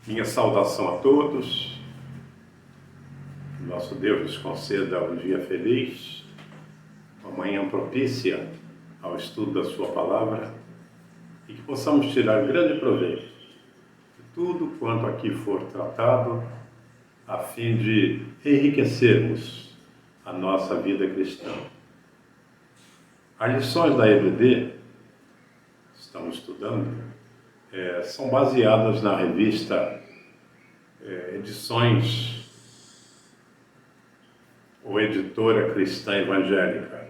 Minha saudação a todos. Nosso Deus nos conceda um dia feliz, uma manhã propícia ao estudo da Sua Palavra e que possamos tirar grande proveito de tudo quanto aqui for tratado, a fim de enriquecermos a nossa vida cristã. As lições da EBD, estamos estudando, são baseadas na revista Edições ou Editora Cristã Evangélica,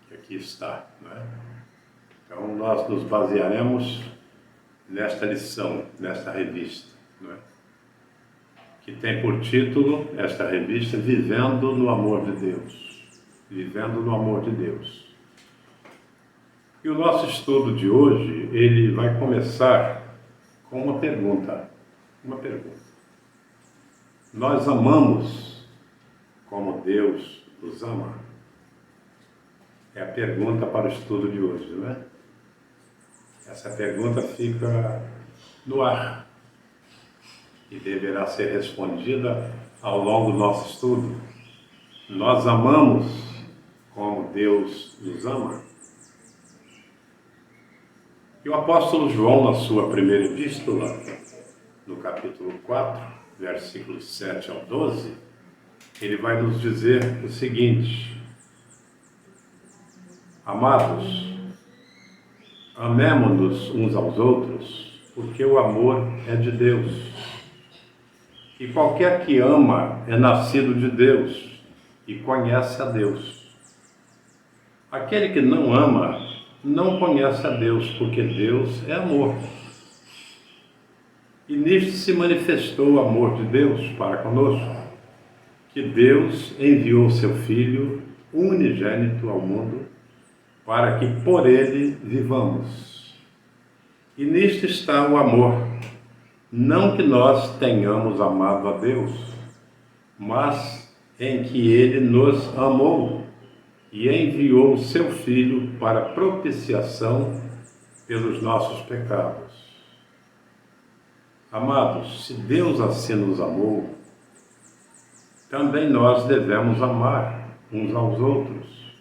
que aqui está, né? Então nós nos basearemos nesta lição, nesta revista, né? Que tem por título, esta revista, Vivendo no Amor de Deus. Vivendo no Amor de Deus. E o nosso estudo de hoje, ele vai começar com uma pergunta. Uma pergunta. Nós amamos como Deus nos ama? É a pergunta para o estudo de hoje, não é? Essa pergunta fica no ar e deverá ser respondida ao longo do nosso estudo. Nós amamos como Deus nos ama? E o apóstolo João, na sua primeira epístola, no capítulo 4, versículos 7 ao 12, ele vai nos dizer o seguinte: Amados, amemo-nos uns aos outros, porque o amor é de Deus. E qualquer que ama é nascido de Deus e conhece a Deus. Aquele que não ama não conhece a Deus, porque Deus é amor. E nisto se manifestou o amor de Deus para conosco, que Deus enviou seu Filho unigênito ao mundo, para que por ele vivamos. E nisto está o amor, não que nós tenhamos amado a Deus, mas em que ele nos amou e enviou o seu Filho para propiciação pelos nossos pecados. Amados, se Deus assim nos amou, também nós devemos amar uns aos outros.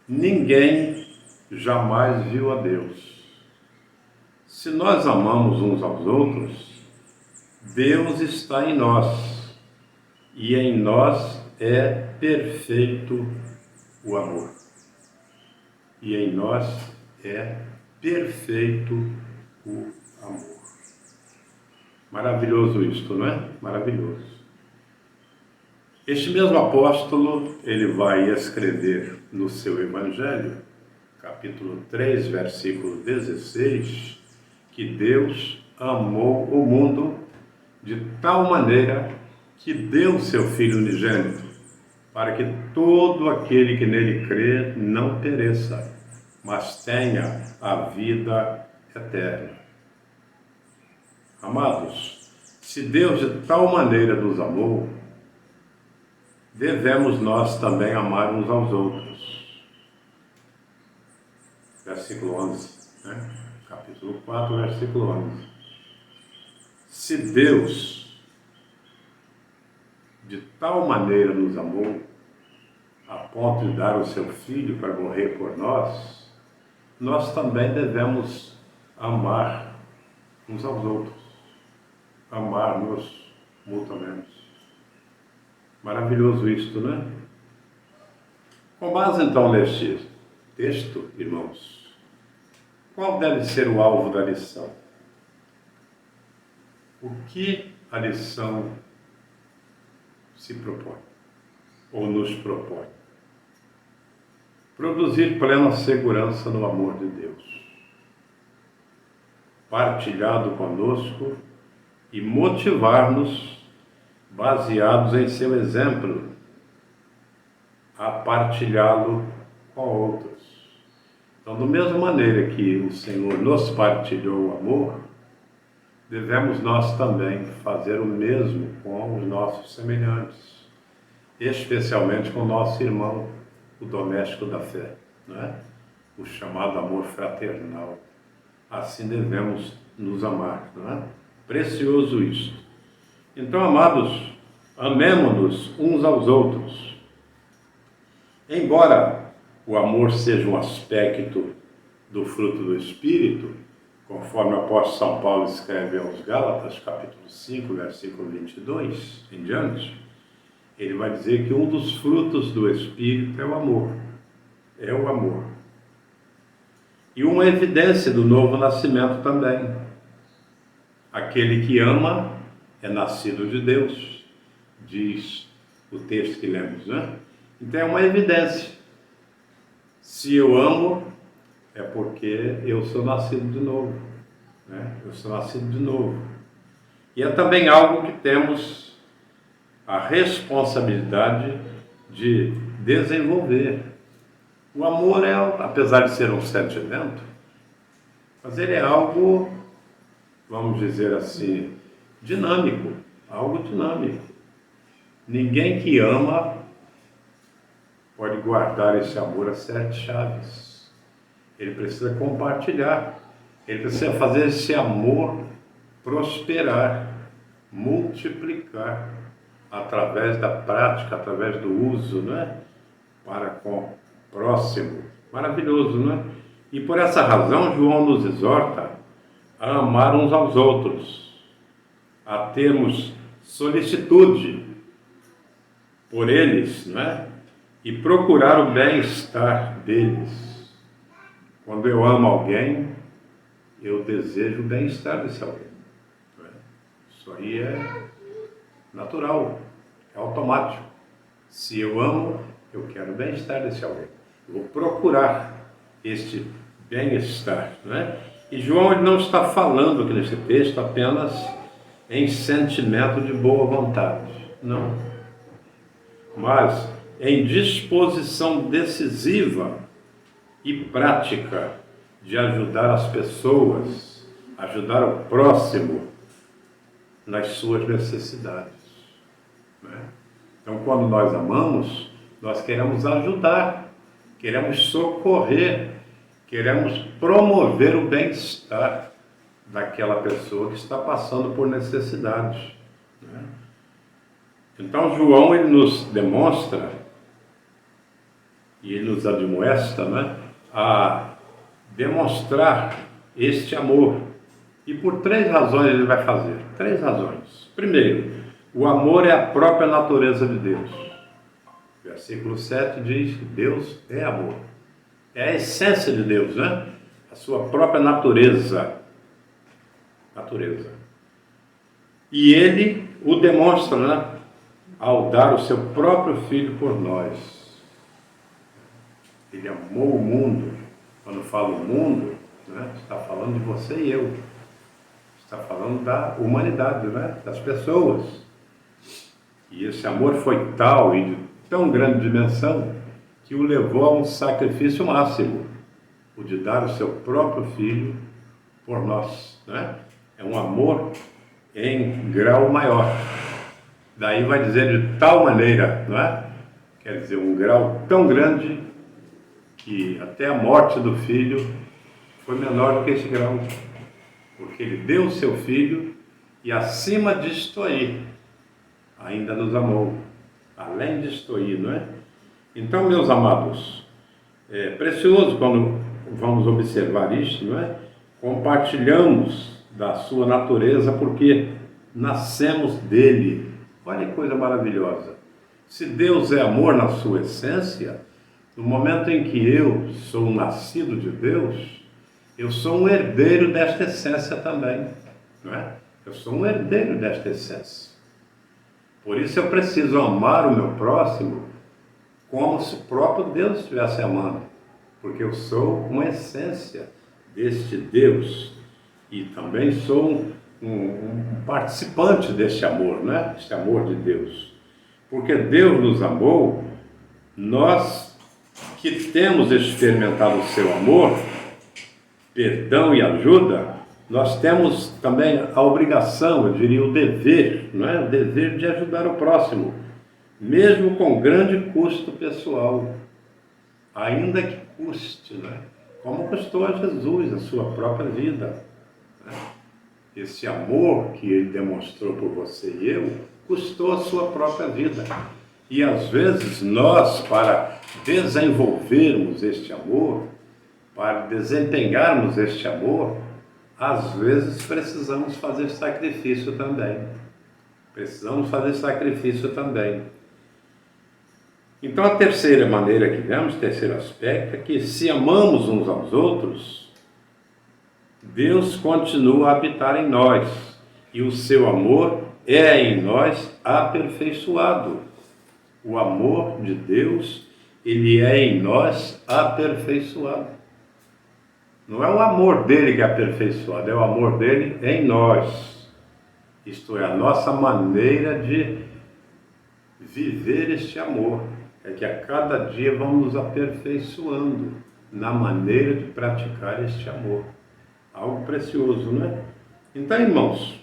Ninguém jamais viu a Deus. Se nós amamos uns aos outros, Deus está em nós, e em nós é perfeito o amor. E em nós é perfeito o amor. Maravilhoso isto, não é? Maravilhoso. Este mesmo apóstolo, ele vai escrever no seu Evangelho, capítulo 3, versículo 16, que Deus amou o mundo de tal maneira que deu seu Filho unigênito, para que todo aquele que nele crê não pereça, mas tenha a vida eterna. Amados, se Deus de tal maneira nos amou, devemos nós também amar uns aos outros. Versículo 11, né? Capítulo 4, versículo 11. Se Deus de tal maneira nos amou, a ponto de dar o seu Filho para morrer por nós, nós também devemos amar uns aos outros, amar-nos mutuamente. Maravilhoso isto, não é? Com base então neste texto, irmãos, qual deve ser o alvo da lição? O que a lição se propõe, ou nos propõe? Produzir plena segurança no amor de Deus, partilhado conosco e motivar-nos, baseados em seu exemplo, a partilhá-lo com outros. Então, da mesma maneira que o Senhor nos partilhou o amor, devemos nós também fazer o mesmo com os nossos semelhantes, especialmente com o nosso irmão, o doméstico da fé, né? O chamado amor fraternal. Assim devemos nos amar, não é? Precioso isto. Então, amados, amemo-nos uns aos outros. Embora o amor seja um aspecto do fruto do Espírito, conforme o apóstolo São Paulo escreve aos Gálatas, capítulo 5, versículo 22, em diante, ele vai dizer que um dos frutos do Espírito é o amor. É o amor. E uma evidência do novo nascimento também. Aquele que ama é nascido de Deus, diz o texto que lemos, né? Então é uma evidência. Se eu amo, é porque eu sou nascido de novo, né? Eu sou nascido de novo. E é também algo que temos a responsabilidade de desenvolver. O amor é, apesar de ser um sentimento, mas ele é algo, vamos dizer assim, dinâmico, algo dinâmico. Ninguém que ama pode guardar esse amor a 7 chaves. Ele precisa compartilhar, ele precisa fazer esse amor prosperar, multiplicar, através da prática, através do uso, né? Para com o próximo. Maravilhoso, né? E por essa razão, João nos exorta a amar uns aos outros, a termos solicitude por eles, né? E procurar o bem-estar deles. Quando eu amo alguém, eu desejo o bem-estar desse alguém. Isso aí é natural, é automático. Se eu amo, eu quero o bem-estar desse alguém. Eu vou procurar este bem-estar, né? E João ele não está falando aqui nesse texto apenas em sentimento de boa vontade, não. Mas em disposição decisiva e prática de ajudar as pessoas, ajudar o próximo nas suas necessidades, né? Então, quando nós amamos, nós queremos ajudar, queremos socorrer, queremos promover o bem-estar daquela pessoa que está passando por necessidades, né? Então, João ele nos demonstra e ele nos admoesta, né, a demonstrar este amor. E por 3 razões ele vai fazer. 3 razões. Primeiro, o amor é a própria natureza de Deus. Versículo 7 diz que Deus é amor. É a essência de Deus, né? A sua própria natureza. E ele o demonstra, né, ao dar o seu próprio Filho por nós. Ele amou o mundo. Quando fala o mundo, né, está falando de você e eu. Está falando da humanidade, né, das pessoas. E esse amor foi tal e de tão grande dimensão que o levou a um sacrifício máximo, o de dar o seu próprio Filho por nós, né? É um amor em grau maior. Daí vai dizer de tal maneira, não é? Quer dizer, um grau tão grande que até a morte do Filho foi menor do que esse grau, porque ele deu o seu Filho e acima disto aí ainda nos amou, além disto aí, não é? Então, meus amados, é precioso quando vamos observar isto, não é? Compartilhamos da sua natureza porque nascemos dele. Olha que coisa maravilhosa. Se Deus é amor na sua essência, no momento em que eu sou nascido de Deus, eu sou um herdeiro desta essência também, não é? Eu sou um herdeiro desta essência. Por isso eu preciso amar o meu próximo como se o próprio Deus estivesse amando, porque eu sou uma essência deste Deus e também sou um participante deste amor, né? Este amor de Deus. Porque Deus nos amou, nós que temos experimentado o seu amor, perdão e ajuda, nós temos também a obrigação, eu diria o dever, não é? O dever de ajudar o próximo, mesmo com grande custo pessoal, ainda que custe, né? Como custou a Jesus a sua própria vida, né? esse amor que ele demonstrou por você e eu, custou a sua própria vida. E às vezes nós, para desenvolvermos este amor, para desempenharmos este amor, às vezes precisamos fazer sacrifício também. Precisamos fazer sacrifício também. Então a terceira maneira que vemos, o terceiro aspecto, é que se amamos uns aos outros, Deus continua a habitar em nós e o seu amor é em nós aperfeiçoado. O amor de Deus, ele é em nós aperfeiçoado. Não é o amor dele que é aperfeiçoado, é o amor dele em nós. Isto é, a nossa maneira de viver este amor. É que a cada dia vamos nos aperfeiçoando na maneira de praticar este amor. Algo precioso, não é? Então, irmãos,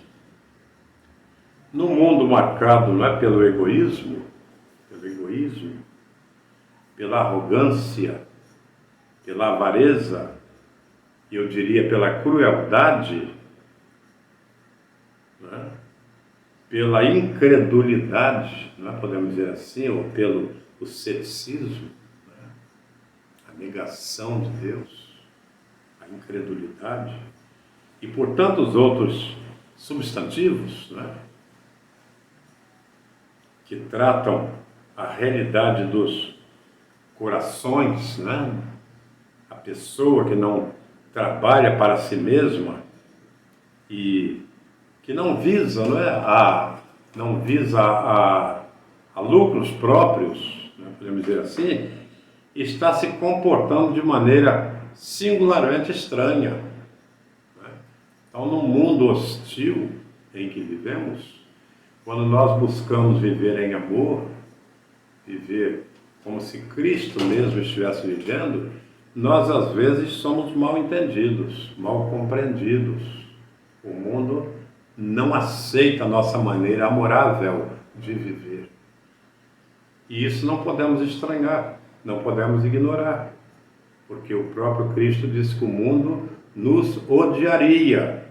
no mundo marcado, não é, pelo egoísmo, pela arrogância, pela avareza, e eu diria pela crueldade, não é? Pela incredulidade, não é? Podemos dizer assim, ou pelo ceticismo, não é? A negação de Deus, a incredulidade, e por tantos outros substantivos, não é? Que tratam a realidade dos corações, né? A pessoa que não trabalha para si mesma e que não visa, não é? a lucros próprios, né? Podemos dizer assim, está se comportando de maneira singularmente estranha, né? Então, no mundo hostil em que vivemos, quando nós buscamos viver em amor, viver como se Cristo mesmo estivesse vivendo, nós às vezes somos mal entendidos, mal compreendidos. O mundo não aceita a nossa maneira amorável de viver. E isso não podemos estranhar, não podemos ignorar, porque o próprio Cristo disse que o mundo nos odiaria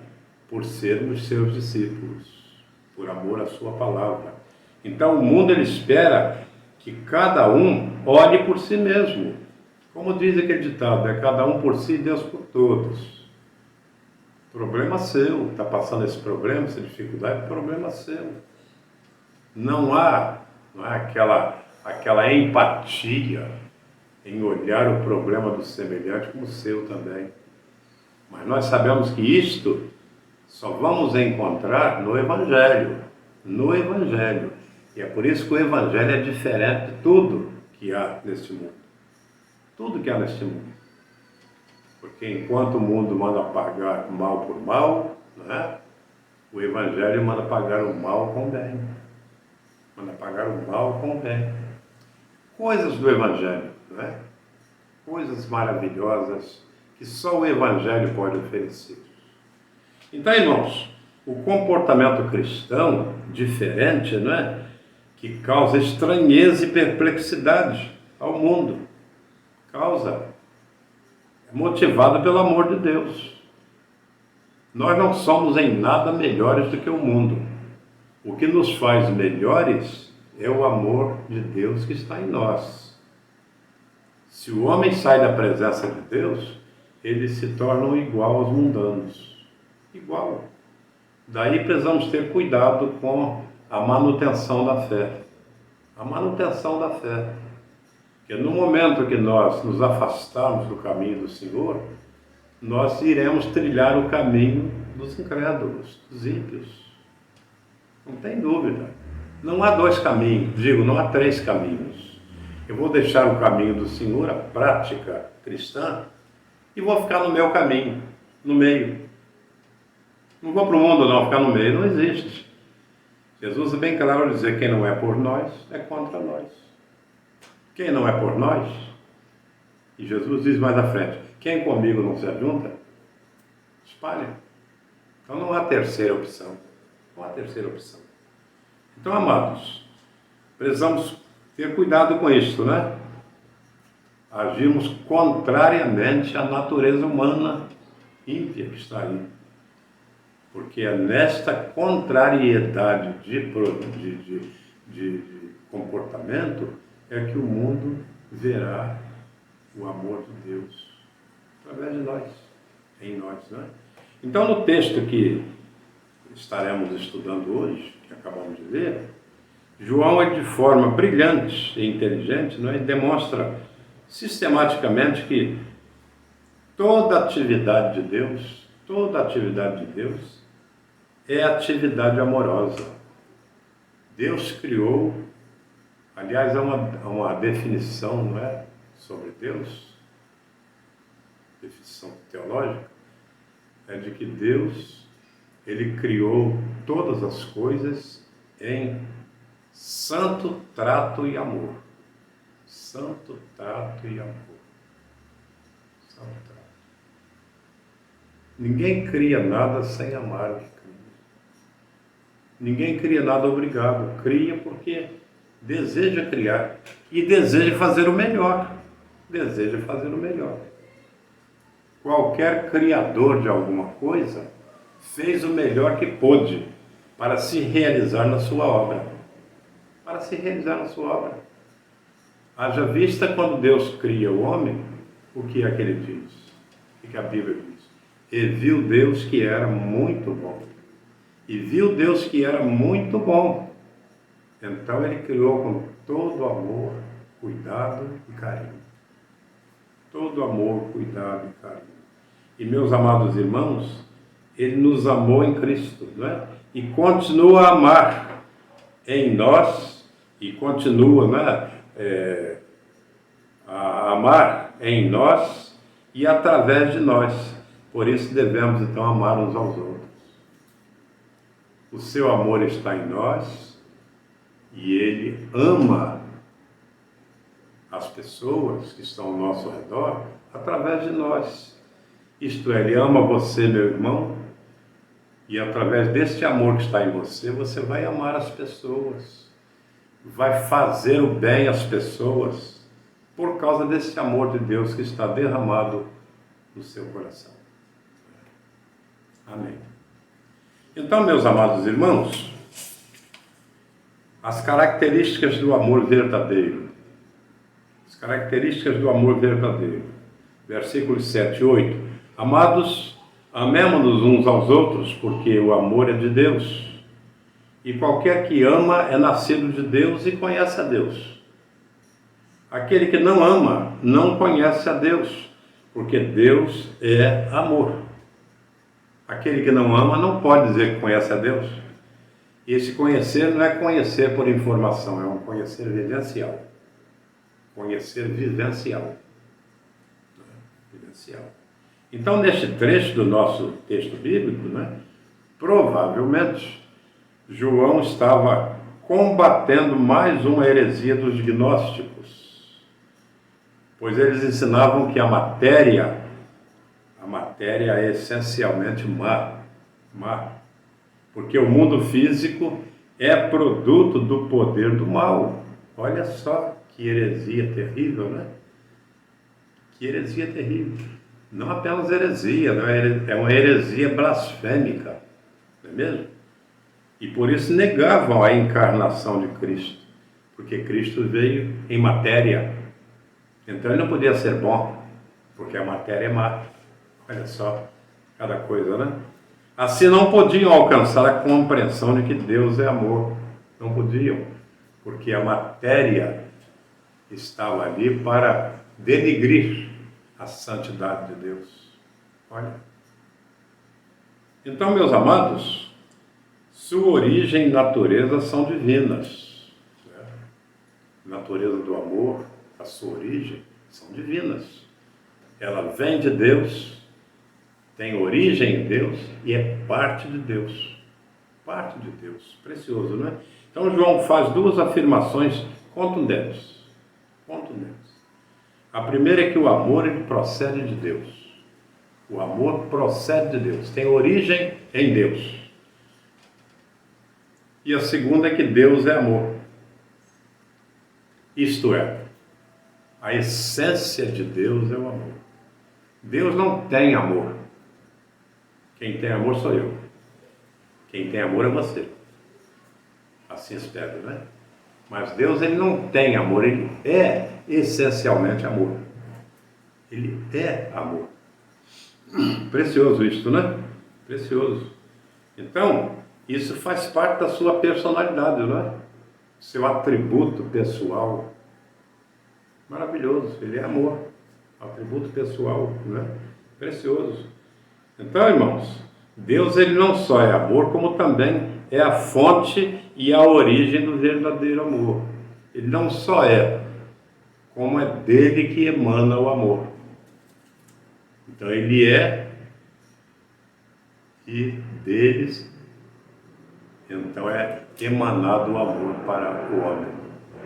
por sermos seus discípulos, por amor à sua palavra. Então o mundo ele espera que cada um olhe por si mesmo. Como diz aquele ditado, é cada um por si e Deus por todos. Problema seu, está passando esse problema, essa dificuldade, problema seu. Não há aquela empatia em olhar o problema do semelhante como o seu também. Mas nós sabemos que isto só vamos encontrar no Evangelho. No Evangelho. E é por isso que o Evangelho é diferente de tudo que há neste mundo. Tudo que há neste mundo. Porque enquanto o mundo manda pagar mal por mal, né, o Evangelho manda pagar o mal com o bem. Manda pagar o mal com o bem. Coisas do Evangelho, né? Coisas maravilhosas que só o Evangelho pode oferecer. Então, irmãos, o comportamento cristão diferente, não é? Que causa estranheza e perplexidade ao mundo. É motivado pelo amor de Deus. Nós não somos em nada melhores do que o mundo. O que nos faz melhores é o amor de Deus que está em nós. Se o homem sai da presença de Deus, eles se tornam igual aos mundanos. Igual. Daí precisamos ter cuidado com a manutenção da fé. A manutenção da fé. Porque no momento que nós nos afastarmos do caminho do Senhor, nós iremos trilhar o caminho dos incrédulos, dos ímpios. Não tem dúvida. Não há dois caminhos, não há três caminhos. Eu vou deixar o caminho do Senhor, a prática cristã, e vou ficar no meu caminho, no meio. Não vou para o mundo não, ficar no meio, não existe. Jesus é bem claro ao dizer, quem não é por nós, é contra nós. Quem não é por nós, e Jesus diz mais à frente, quem comigo não se ajunta, espalha. Então não há terceira opção. Não há terceira opção. Então, amados, precisamos ter cuidado com isso, né? Agimos contrariamente à natureza humana ímpia que está aí. Porque é nesta contrariedade de comportamento é que o mundo verá o amor de Deus através de nós, em nós, né? Então, no texto que estaremos estudando hoje, que acabamos de ler, João é de forma brilhante e inteligente, não é? Demonstra sistematicamente que toda atividade de Deus é atividade amorosa. Deus criou, aliás, há uma definição, não é, sobre Deus, definição teológica, é de que Deus, Ele criou todas as coisas em santo trato e amor. Santo trato e amor. Santo trato. Ninguém cria nada sem amar o que cria. Ninguém cria nada obrigado. Cria porque deseja criar e deseja fazer o melhor. Deseja fazer o melhor. Qualquer criador de alguma coisa fez o melhor que pôde para se realizar na sua obra. Para se realizar na sua obra. Haja vista quando Deus cria o homem, o que é que ele diz? O que a Bíblia diz? E viu Deus que era muito bom. E viu Deus que era muito bom. Então Ele criou com todo amor, cuidado e carinho. Todo amor, cuidado e carinho. E meus amados irmãos, Ele nos amou em Cristo, não é? E continua a amar em nós, e continua, né, a amar em nós e através de nós. Por isso devemos então amar uns aos outros. O seu amor está em nós e Ele ama as pessoas que estão ao nosso redor através de nós. Isto é, Ele ama você, meu irmão, e através deste amor que está em você, você vai amar as pessoas, vai fazer o bem às pessoas, por causa desse amor de Deus que está derramado no seu coração. Amém. Então, meus amados irmãos, as características do amor verdadeiro. As características do amor verdadeiro. Versículos 7 e 8. Amados, amemo-nos uns aos outros, porque o amor é de Deus. E qualquer que ama é nascido de Deus e conhece a Deus. Aquele que não ama não conhece a Deus, porque Deus é amor. Aquele que não ama não pode dizer que conhece a Deus. E esse conhecer não é conhecer por informação, é um conhecer vivencial. Conhecer vivencial. Vivencial. Então, neste trecho do nosso texto bíblico, né, provavelmente, João estava combatendo mais uma heresia dos gnósticos, pois eles ensinavam que a matéria é essencialmente má, porque o mundo físico é produto do poder do mal. Olha só que heresia terrível, né? Que heresia terrível. Não apenas heresia, não é uma heresia blasfêmica, não é mesmo? E por isso negavam a encarnação de Cristo, porque Cristo veio em matéria. Então ele não podia ser bom, porque a matéria é má. Olha só, cada coisa, né? Assim não podiam alcançar a compreensão de que Deus é amor. Não podiam, porque a matéria estava ali para denigrir a santidade de Deus. Olha. Então, meus amados, sua origem e natureza são divinas. Né? Natureza do amor, a sua origem, são divinas. Ela vem de Deus, tem origem em Deus e é parte de Deus. Parte de Deus. Precioso, não é? Então, João faz duas afirmações contundentes. A primeira é que o amor ele procede de Deus. O amor procede de Deus, tem origem em Deus. E a segunda é que Deus é amor. Isto é, a essência de Deus é o amor. Deus não tem amor. Quem tem amor sou eu. Quem tem amor é você. Assim espero, né? Mas Deus, ele não tem amor, ele é essencialmente amor. Ele é amor. Precioso isto, né? Precioso. Então, isso faz parte da sua personalidade, não é? Seu atributo pessoal. Maravilhoso, ele é amor. Atributo pessoal, né? Precioso. Então, irmãos, Deus, ele não só é amor, como também é a fonte e a origem do verdadeiro amor. Ele não só é, como é dele que emana o amor. Então ele é e deles, então é emanado o amor para o homem,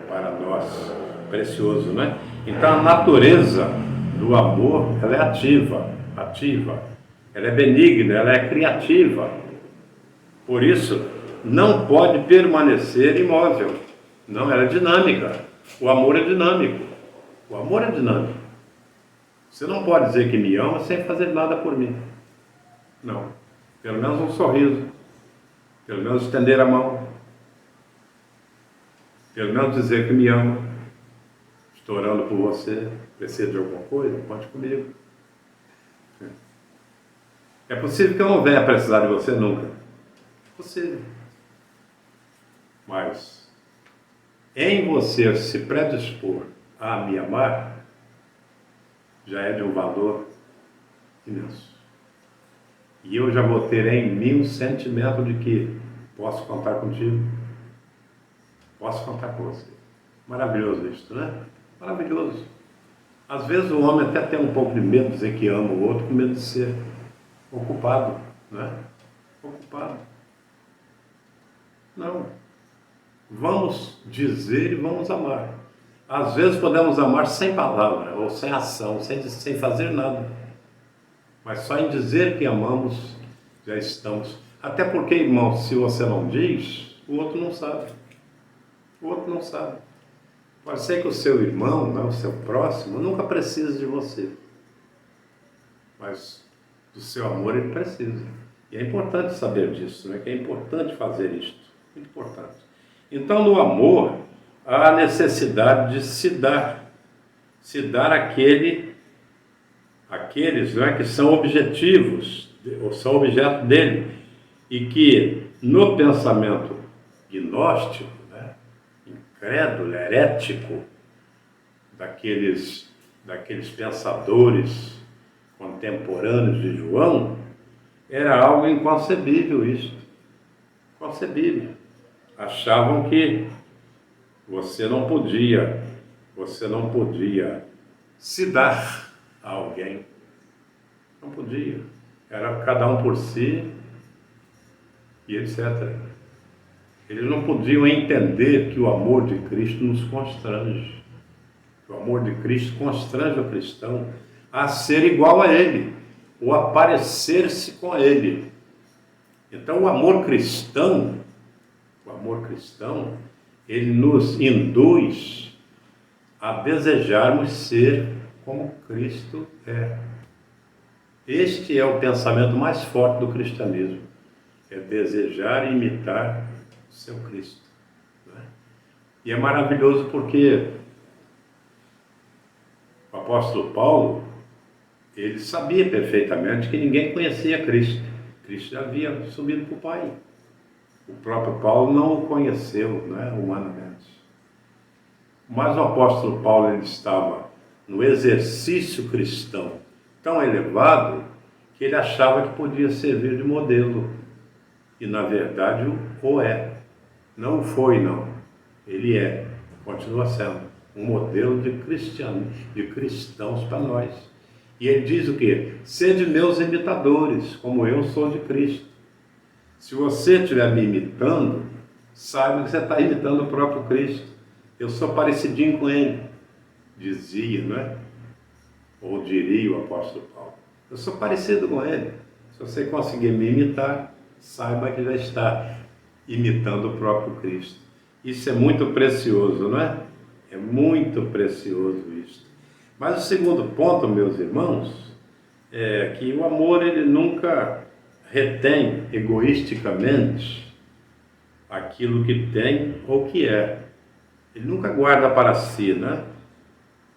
para nós. Precioso, né? Então a natureza do amor, ela é ativa, ela é benigna, ela é criativa. Por isso, não pode permanecer imóvel. Não, ela é dinâmica. O amor é dinâmico. O amor é dinâmico. Você não pode dizer que me ama sem fazer nada por mim. Não. Pelo menos um sorriso. Pelo menos estender a mão. Pelo menos dizer que me ama. Estou orando por você. Precisa de alguma coisa? Conte comigo. É possível que eu não venha precisar de você nunca. É possível. Mas em você se predispor a me amar, já é de um valor imenso. E eu já vou ter em mim um sentimento de que posso contar contigo, posso contar com você. Maravilhoso isso, né? Maravilhoso. Às vezes o homem até tem um pouco de medo de dizer que ama o outro, com medo de ser ocupado, né? Ocupado. Não. Vamos dizer e vamos amar. Às vezes podemos amar sem palavra, ou sem ação, sem fazer nada. Mas só em dizer que amamos, já estamos. Até porque, irmão, se você não diz, o outro não sabe. O outro não sabe. Pode ser que o seu irmão, né, o seu próximo, nunca precise de você. Mas do seu amor ele precisa. E é importante saber disso, né? Que é importante fazer isto. Muito importante. Então, no amor, há a necessidade de se dar àqueles, né, que são objetivos, ou são objeto dele, e que no pensamento gnóstico, né, incrédulo, herético, daqueles pensadores contemporâneos de João, era algo inconcebível isso. Inconcebível. Achavam que você não podia se dar a alguém. Não podia. Era cada um por si e etc. Eles não podiam entender que o amor de Cristo nos constrange. O amor de Cristo constrange o cristão a ser igual a Ele, ou a parecer-se com Ele. Então o amor cristão, ele nos induz a desejarmos ser como Cristo é. Este é o pensamento mais forte do cristianismo, é desejar e imitar o seu Cristo, né? E é maravilhoso porque o apóstolo Paulo, ele sabia perfeitamente que ninguém conhecia Cristo. Cristo já havia subido para o Pai. O próprio Paulo não o conheceu, né, humanamente. Mas o apóstolo Paulo, ele estava no exercício cristão tão elevado que ele achava que podia servir de modelo. E na verdade o é. Não o foi, não. Ele é, continua sendo um modelo de cristãos para nós. E ele diz o quê? Sede meus imitadores, como eu sou de Cristo. Se você estiver me imitando, saiba que você está imitando o próprio Cristo. Eu sou parecidinho com ele, dizia, não é? Ou diria o apóstolo Paulo. Eu sou parecido com ele. Se você conseguir me imitar, saiba que já está imitando o próprio Cristo. Isso é muito precioso, não é? É muito precioso isso. Mas o segundo ponto, meus irmãos, é que o amor, ele nunca retém egoisticamente aquilo que tem ou que é. Ele nunca guarda para si, né?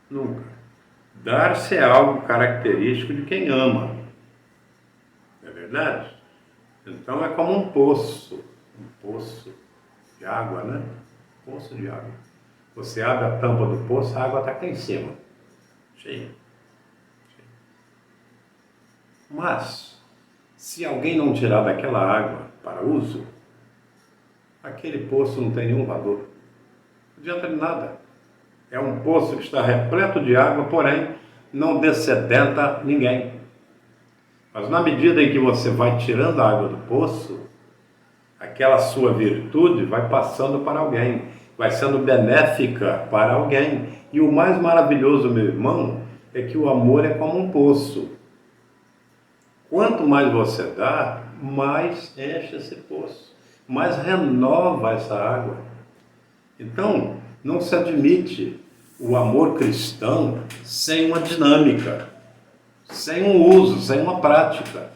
Nunca. Dar-se é algo característico de quem ama. Não é verdade? Então é como um poço de água, né? Poço de água. Você abre a tampa do poço, a água está cá em cima, cheia. Mas, se alguém não tirar daquela água para uso, aquele poço não tem nenhum valor. Não adianta de nada. É um poço que está repleto de água, porém não dessedenta ninguém. Mas na medida em que você vai tirando a água do poço, aquela sua virtude vai passando para alguém, vai sendo benéfica para alguém. E o mais maravilhoso, meu irmão, é que o amor é como um poço. Quanto mais você dá, mais enche esse poço, mais renova essa água. Então, não se admite o amor cristão sem uma dinâmica, sem um uso, sem uma prática.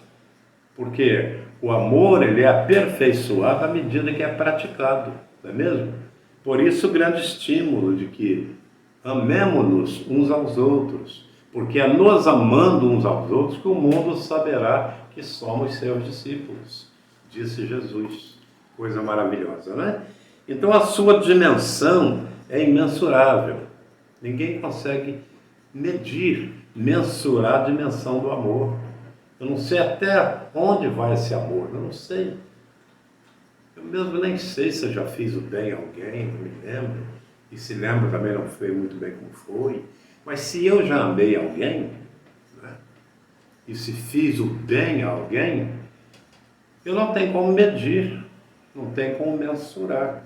Porque o amor, ele é aperfeiçoado à medida que é praticado, não é mesmo? Por isso o grande estímulo de que amemo-nos uns aos outros, porque é nos amando uns aos outros que o mundo saberá que somos seus discípulos, disse Jesus. Coisa maravilhosa, né? Então a sua dimensão é imensurável. Ninguém consegue medir, mensurar a dimensão do amor. Eu não sei até onde vai esse amor, eu não sei. Eu mesmo nem sei se eu já fiz o bem a alguém, não me lembro. E se lembro também não foi muito bem como foi. Mas se eu já amei alguém, né, e se fiz o bem a alguém, eu não tenho como medir, não tenho como mensurar.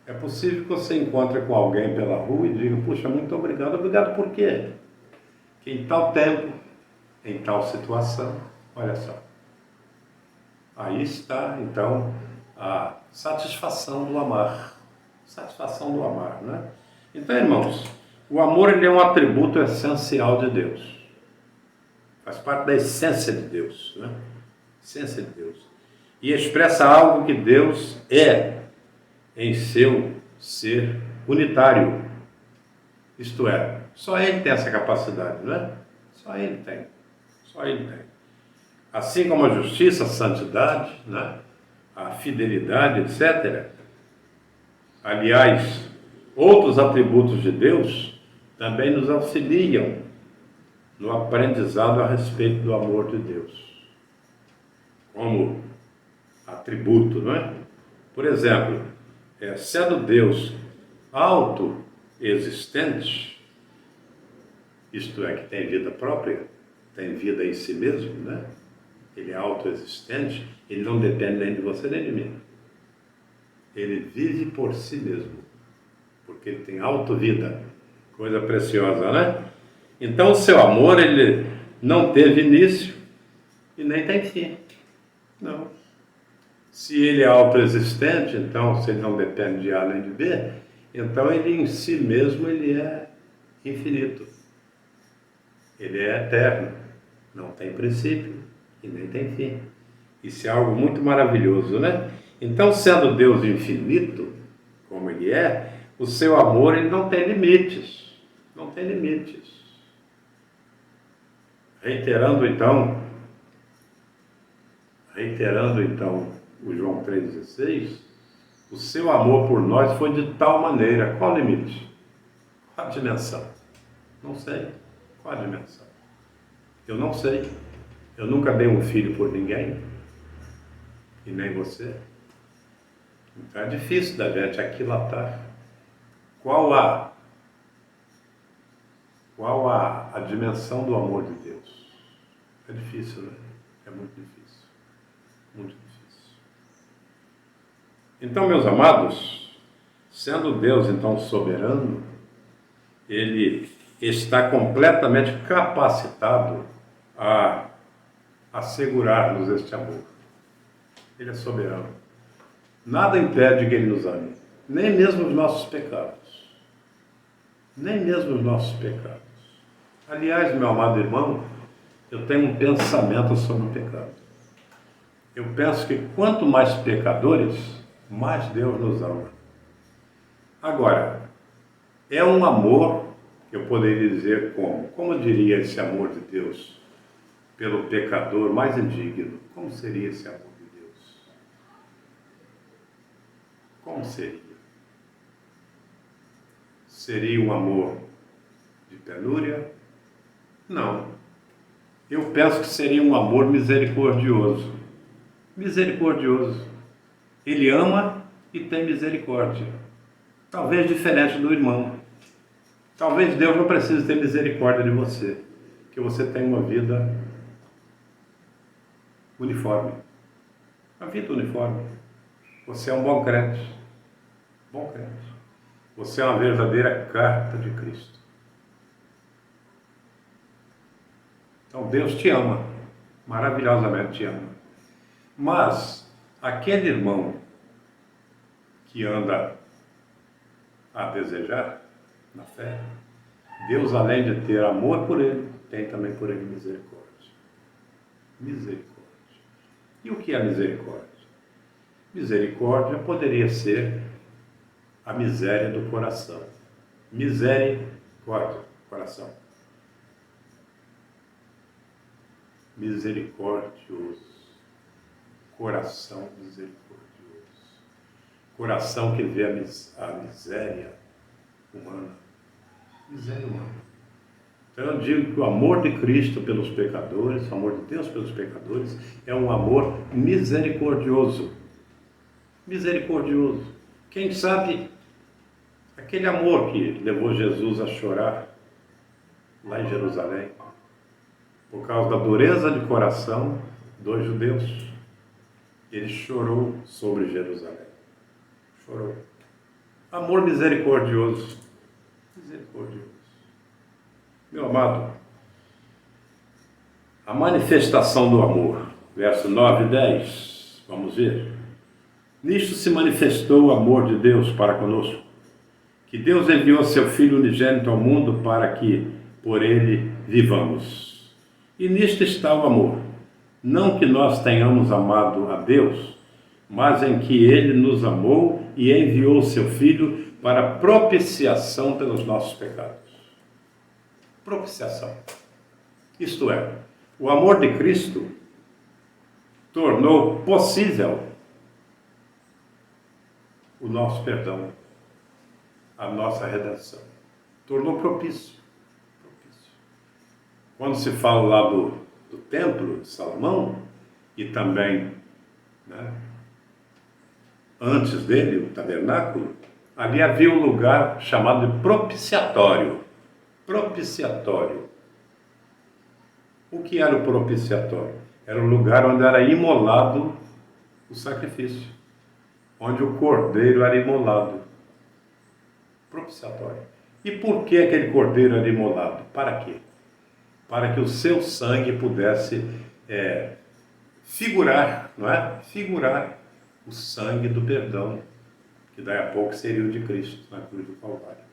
É possível que você encontre com alguém pela rua e diga, puxa, muito obrigado. Obrigado por quê? Que em tal tempo, em tal situação, olha só. Aí está, então, a satisfação do amar. Satisfação do amar, né? Então, irmãos, o amor, ele é um atributo essencial de Deus. Faz parte da essência de Deus, né? Essência de Deus. E expressa algo que Deus é em seu ser unitário. Isto é, só Ele tem essa capacidade, não é? Só Ele tem. Só Ele tem. Assim como a justiça, a santidade, né? A fidelidade, etc. Aliás, outros atributos de Deus também nos auxiliam no aprendizado a respeito do amor de Deus. Como atributo, não é? Por exemplo, sendo Deus autoexistente, isto é, que tem vida própria, tem vida em si mesmo, né? Ele é autoexistente, ele não depende nem de você nem de mim. Ele vive por si mesmo, porque ele tem autovida, coisa preciosa, né? Então o seu amor, ele não teve início e nem tem fim, não. Se ele é autoexistente, então, se ele não depende de A nem de B, então ele em si mesmo, ele é infinito. Ele é eterno, não tem princípio e nem tem fim. Isso é algo muito maravilhoso, né? Então, sendo Deus infinito, como ele é, o seu amor, ele não tem limites. Não tem limites. Reiterando então, o João 3,16, o seu amor por nós foi de tal maneira. Qual o limite? Qual a dimensão? Não sei. Qual a dimensão? Eu não sei. Eu nunca dei um filho por ninguém. E nem você. Então é difícil da gente aquilatar. Qual a dimensão do amor de Deus? É difícil, né? É muito difícil. Muito difícil. Então, meus amados, sendo Deus então soberano, Ele está completamente capacitado a assegurar-nos este amor. Ele é soberano. Nada impede que Ele nos ame, nem mesmo os nossos pecados. Nem mesmo os nossos pecados. Aliás, meu amado irmão, eu tenho um pensamento sobre o pecado. Eu penso que quanto mais pecadores, mais Deus nos ama. Agora, é um amor, eu poderia dizer como? Como diria esse amor de Deus pelo pecador mais indigno? Como seria esse amor de Deus? Como seria? Seria um amor de penúria? Não. Eu penso que seria um amor misericordioso. Misericordioso. Ele ama e tem misericórdia. Talvez diferente do irmão. Talvez Deus não precise ter misericórdia de você, que você tem uma vida uniforme. Uma vida uniforme. Você é um bom crente. Bom crente. Você é uma verdadeira carta de Cristo. Então Deus te ama. Maravilhosamente te ama. Mas aquele irmão que anda a desejar na fé, Deus, além de ter amor por ele, tem também por ele misericórdia. Misericórdia. E o que é misericórdia? Misericórdia poderia ser a miséria do coração. Misericórdia, coração. Misericordioso. Coração misericordioso. Coração que vê a miséria humana. Miséria humana. Então eu digo que o amor de Cristo pelos pecadores, o amor de Deus pelos pecadores, é um amor misericordioso. Misericordioso. Quem sabe aquele amor que levou Jesus a chorar lá em Jerusalém, por causa da dureza de coração dos judeus. Ele chorou sobre Jerusalém. Chorou. Amor misericordioso. Misericordioso. Meu amado, a manifestação do amor, verso 9 e 10, vamos ver. Nisto se manifestou o amor de Deus para conosco, que Deus enviou seu Filho unigênito ao mundo para que por ele vivamos. E nisto está o amor, não que nós tenhamos amado a Deus, mas em que ele nos amou e enviou seu Filho para propiciação pelos nossos pecados. Propiciação. Isto é, o amor de Cristo tornou possível o nosso perdão, a nossa redenção. Tornou propício. Quando se fala lá do templo de Salomão, e também, antes dele, o tabernáculo, ali havia um lugar chamado de propiciatório. Propiciatório. O que era o propiciatório? Era o lugar onde era imolado o sacrifício, onde o cordeiro era imolado. Propiciatório. E por que aquele cordeiro era imolado? Para quê? Para que o seu sangue pudesse figurar, não é? Figurar o sangue do perdão, que daí a pouco seria o de Cristo na cruz do Calvário.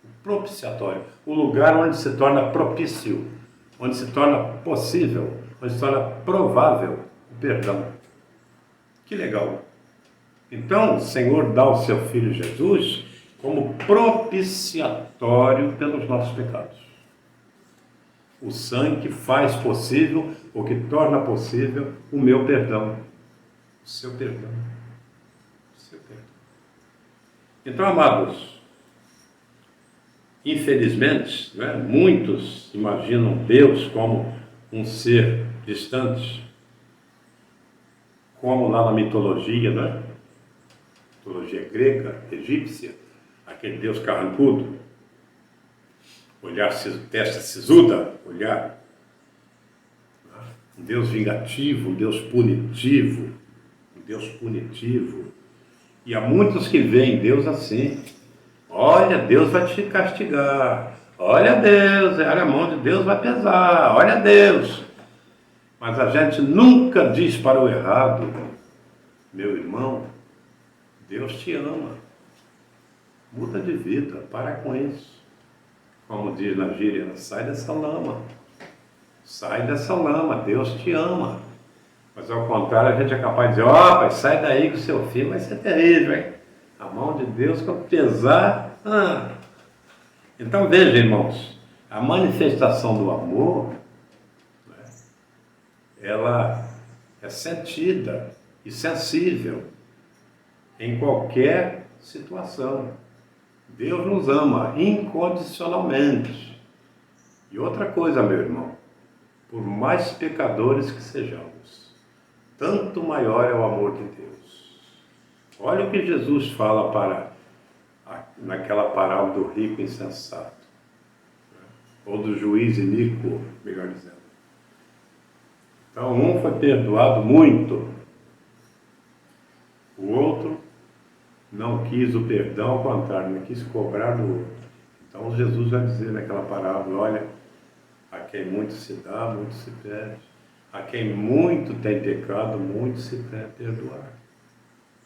O propiciatório, o lugar onde se torna propício, onde se torna possível, onde se torna provável o perdão. Que legal! Então, o Senhor dá o seu Filho Jesus como propiciatório pelos nossos pecados. O sangue que faz possível, ou que torna possível, o meu perdão. O seu perdão. O seu perdão. Então, amados, infelizmente, muitos imaginam Deus como um ser distante, como lá na mitologia, mitologia grega, egípcia, aquele Deus carrancudo, olhar, testa sisuda, olhar, um Deus vingativo, um Deus punitivo, e há muitos que veem Deus assim. Olha, Deus vai te castigar, olha Deus, a mão de Deus vai pesar, olha Deus. Mas a gente nunca diz para o errado, meu irmão, Deus te ama, muda de vida, para com isso. como diz na gíria, sai dessa lama. Sai dessa lama, Deus te ama. Mas ao contrário, a gente é capaz de dizer, pai, sai daí que o seu filho vai ser terrível, hein? A mão de Deus, quando pesar... Então veja, irmãos, a manifestação do amor, né, ela é sentida e sensível em qualquer situação. Deus nos ama incondicionalmente. E outra coisa, meu irmão, por mais pecadores que sejamos, tanto maior é o amor de Deus. Olha o que Jesus fala naquela parábola do rico insensato, né? Ou do juiz iníquo, melhor dizendo. Então, um foi perdoado muito, o outro não quis o perdão, ao contrário, não quis cobrar do outro. Então, Jesus vai dizer naquela parábola, olha, a quem muito se dá, muito se pede. A quem muito tem pecado, muito se tem a perdoar.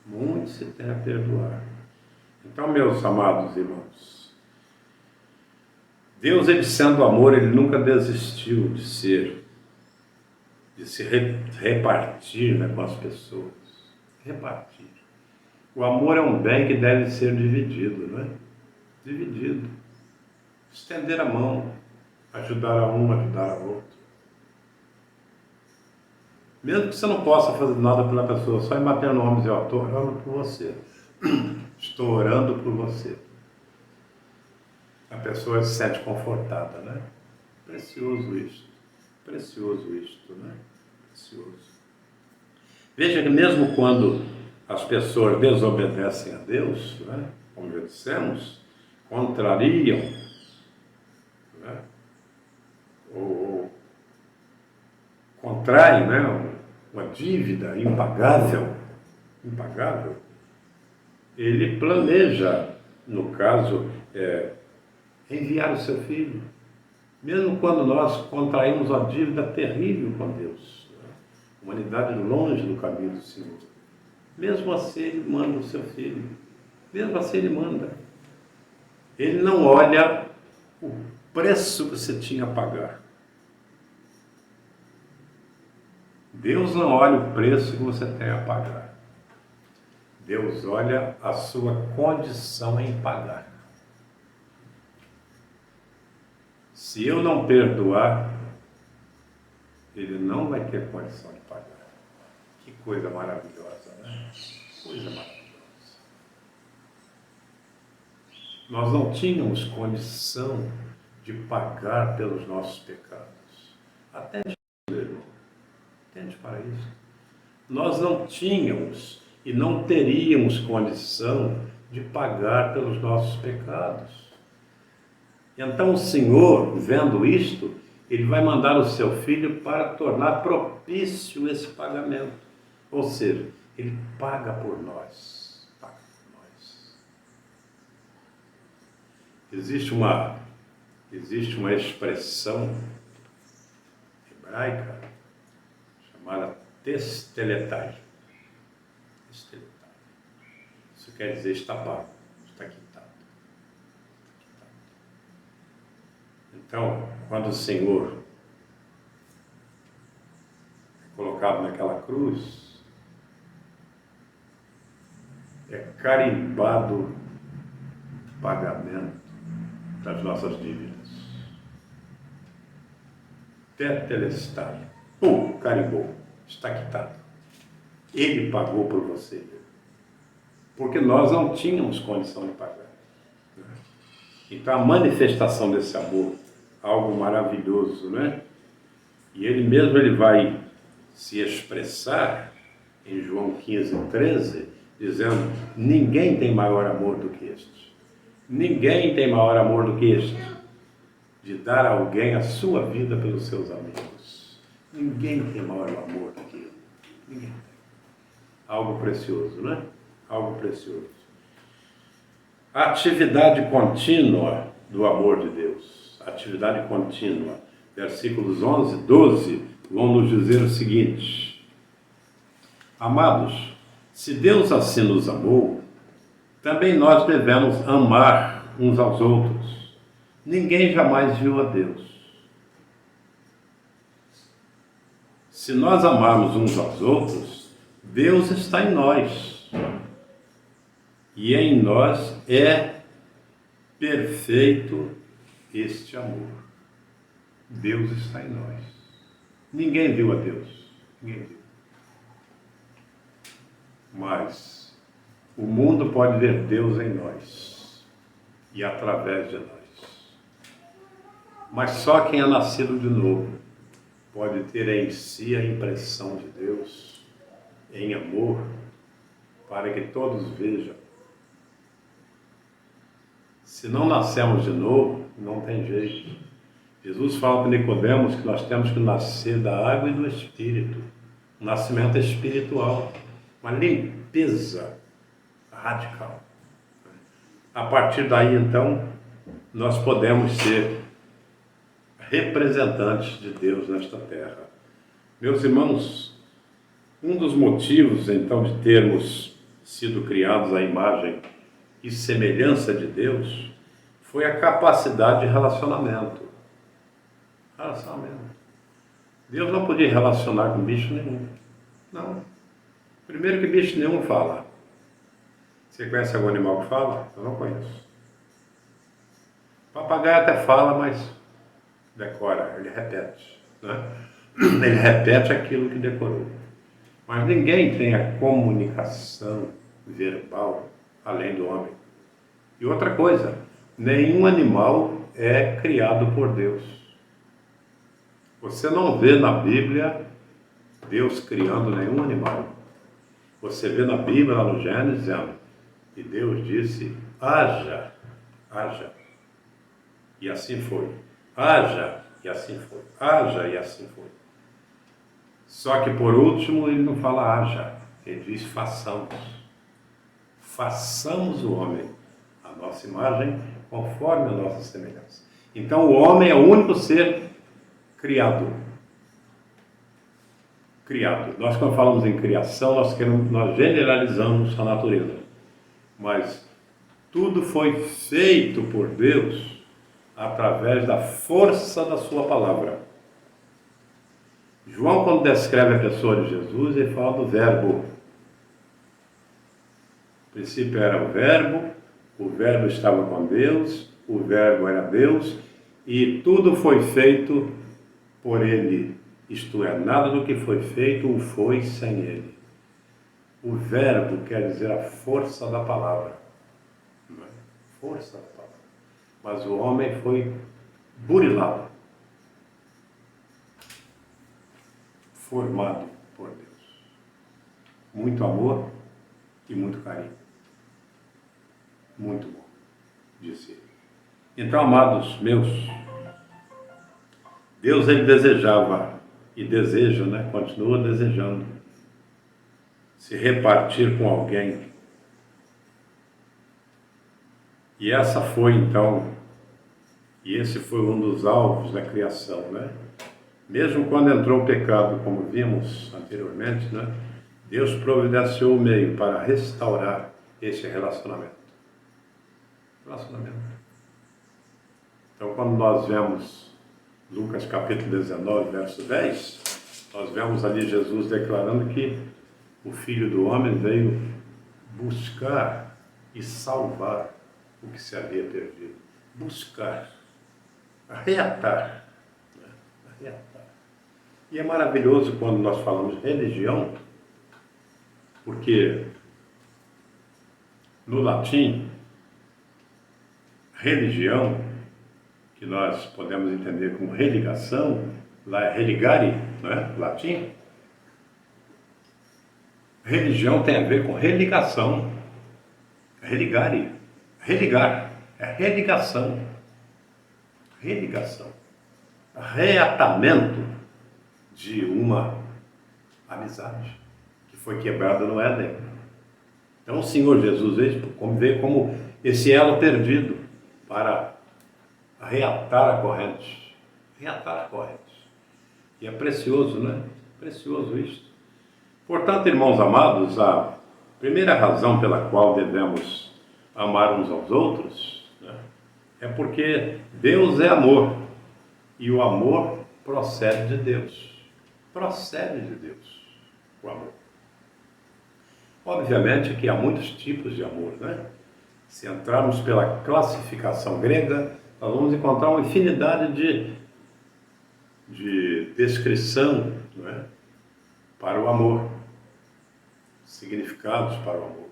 Muito se tem a perdoar. Então, meus amados irmãos, Deus, ele sendo amor, ele nunca desistiu de se repartir, né, com as pessoas. Repartir. O amor é um bem que deve ser dividido, não é? Dividido. Estender a mão, ajudar a um, ajudar a outro. Mesmo que você não possa fazer nada pela pessoa, só em bater no ombro e dizer, estou orando por você. Estou orando por você. A pessoa se sente confortada, né? Precioso isto. Precioso isto, né? Precioso. Veja que mesmo quando as pessoas desobedecem a Deus, né, como já dissemos, contrariam, né, ou contraem, né, uma dívida impagável, ele planeja, no caso, enviar o seu filho, mesmo quando nós contraímos uma dívida terrível com Deus, né, humanidade longe do caminho do Senhor. Mesmo assim ele manda o seu filho. Mesmo assim ele manda. Ele não olha o preço que você tinha a pagar. Deus não olha o preço que você tem a pagar. Deus olha a sua condição em pagar. Se eu não perdoar, ele não vai ter condição de pagar. Que coisa maravilhosa, né? Coisa maravilhosa. Nós não tínhamos condição de pagar pelos nossos pecados. Atende, meu irmão. Atende para isso. Nós não tínhamos e não teríamos condição de pagar pelos nossos pecados. Então o Senhor, vendo isto, ele vai mandar o seu Filho para tornar propício esse pagamento. Ou seja, ele paga por nós. Paga por nós. Existe uma expressão hebraica chamada testeletai. Testeletai. Isso quer dizer está pago, está quitado. Então, quando o Senhor é colocado naquela cruz, é carimbado o pagamento das nossas dívidas. Tetelestai. Carimbou. Está quitado. Ele pagou por você. Porque nós não tínhamos condição de pagar. Então a manifestação desse amor, algo maravilhoso, né? E ele vai se expressar em João 15:13, dizendo, ninguém tem maior amor do que este. Ninguém tem maior amor do que este, de dar a alguém a sua vida pelos seus amigos. Ninguém tem maior amor do que ele. Ninguém tem. Algo precioso, né? Algo precioso. A atividade contínua do amor de Deus. Atividade contínua. Versículos 11 e 12 vão nos dizer o seguinte: amados, se Deus assim nos amou, também nós devemos amar uns aos outros. Ninguém jamais viu a Deus. Se nós amarmos uns aos outros, Deus está em nós. E em nós é perfeito este amor. Deus está em nós. Ninguém viu a Deus. Ninguém viu. Mas o mundo pode ver Deus em nós e através de nós. Mas só quem é nascido de novo pode ter em si a impressão de Deus em amor, para que todos vejam. Se não nascemos de novo, não tem jeito. Jesus fala para Nicodemos que nós temos que nascer da água e do Espírito. Um nascimento espiritual, uma limpeza radical. A partir daí, então, nós podemos ser representantes de Deus nesta terra. Meus irmãos, um dos motivos, então, de termos sido criados à imagem e semelhança de Deus foi a capacidade de relacionamento. Deus não podia relacionar com bicho nenhum. Não. Primeiro que bicho nenhum fala. Você conhece algum animal que fala? Eu não conheço. Papagaio até fala, mas decora, ele repete, né? Ele repete aquilo que decorou. Mas ninguém tem a comunicação verbal além do homem. E outra coisa, nenhum animal é criado por Deus. Você não vê na Bíblia Deus criando nenhum animal. Você vê na Bíblia, lá no Gênesis, dizendo, e Deus disse, haja, haja. E assim foi. Haja, e assim foi. Haja, e assim foi. Só que por último ele não fala haja, ele diz façamos. Façamos o homem a nossa imagem, conforme a nossa semelhança. Então o homem é o único ser criado. Criado. Nós quando falamos em criação, nós generalizamos a natureza. Mas tudo foi feito por Deus através da força da sua palavra. João, quando descreve a pessoa de Jesus, ele fala do verbo. No princípio era o verbo estava com Deus, o verbo era Deus, e tudo foi feito por ele. Isto é, nada do que foi feito o foi sem ele. O verbo quer dizer a força da palavra. Não é? Força da palavra. Mas o homem foi burilado, formado por Deus. Muito amor e muito carinho. Muito bom, disse ele. Então, amados meus, Deus ele desejava e deseja, né? Continua desejando se repartir com alguém. E essa foi então, e esse foi um dos alvos da criação, né? Mesmo quando entrou o pecado, como vimos anteriormente, né? Deus providenciou o meio para restaurar esse relacionamento. Então, quando nós vemos Lucas capítulo 19, verso 10, nós vemos ali Jesus declarando que o Filho do Homem veio buscar e salvar o que se havia perdido. Buscar, reatar, né? Reatar. E é maravilhoso quando nós falamos de religião, porque no latim, religião, que nós podemos entender como religação, lá é religare, não é? Latim. Religião tem a ver com religação. Religare, religar, é religação. Religação. Reatamento de uma amizade que foi quebrada no Éden. Então o Senhor Jesus veio como esse elo perdido para reatar a corrente. Reatar a corrente. E é precioso, né? Precioso isto. Portanto, irmãos amados, a primeira razão pela qual devemos amar uns aos outros, né, É porque Deus é amor. E o amor procede de Deus. Procede de Deus, o amor. Obviamente que há muitos tipos de amor, né? Se entrarmos pela classificação grega, nós vamos encontrar uma infinidade de descrição, não é? Para o amor, significados para o amor.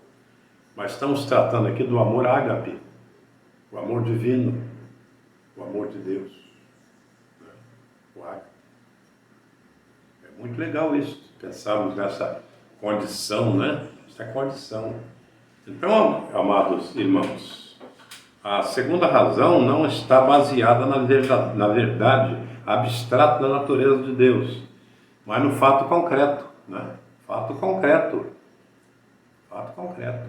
Mas estamos tratando aqui do amor ágape, o amor divino, o amor de Deus. Né? O ágape. É muito legal isso, pensarmos nessa condição, né? Essa condição. Então, amados irmãos, a segunda razão não está baseada na verdade abstrata da natureza de Deus, mas no fato concreto, né? Fato concreto. Fato concreto.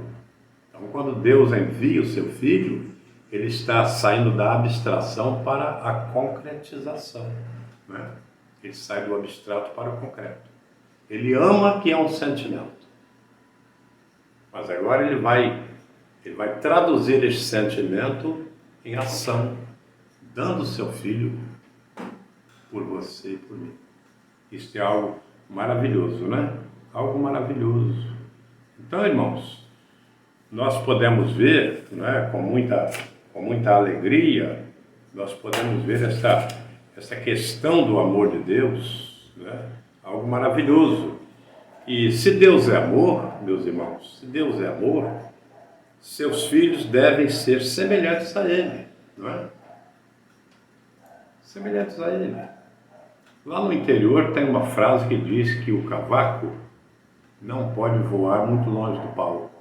Então, quando Deus envia o seu Filho, Ele está saindo da abstração para a concretização, né? Ele sai do abstrato para o concreto. Ele ama, que é um sentimento. Mas agora ele vai traduzir esse sentimento em ação, dando o seu Filho por você e por mim. Isso é algo maravilhoso, né? Algo maravilhoso. Então, irmãos, nós podemos ver, né, com muita alegria, nós podemos ver essa questão do amor de Deus, né? Algo maravilhoso. E se Deus é amor, meus irmãos, se Deus é amor, seus filhos devem ser semelhantes a Ele, não é? Semelhantes a Ele. Lá no interior tem uma frase que diz que o cavaco não pode voar muito longe do pau.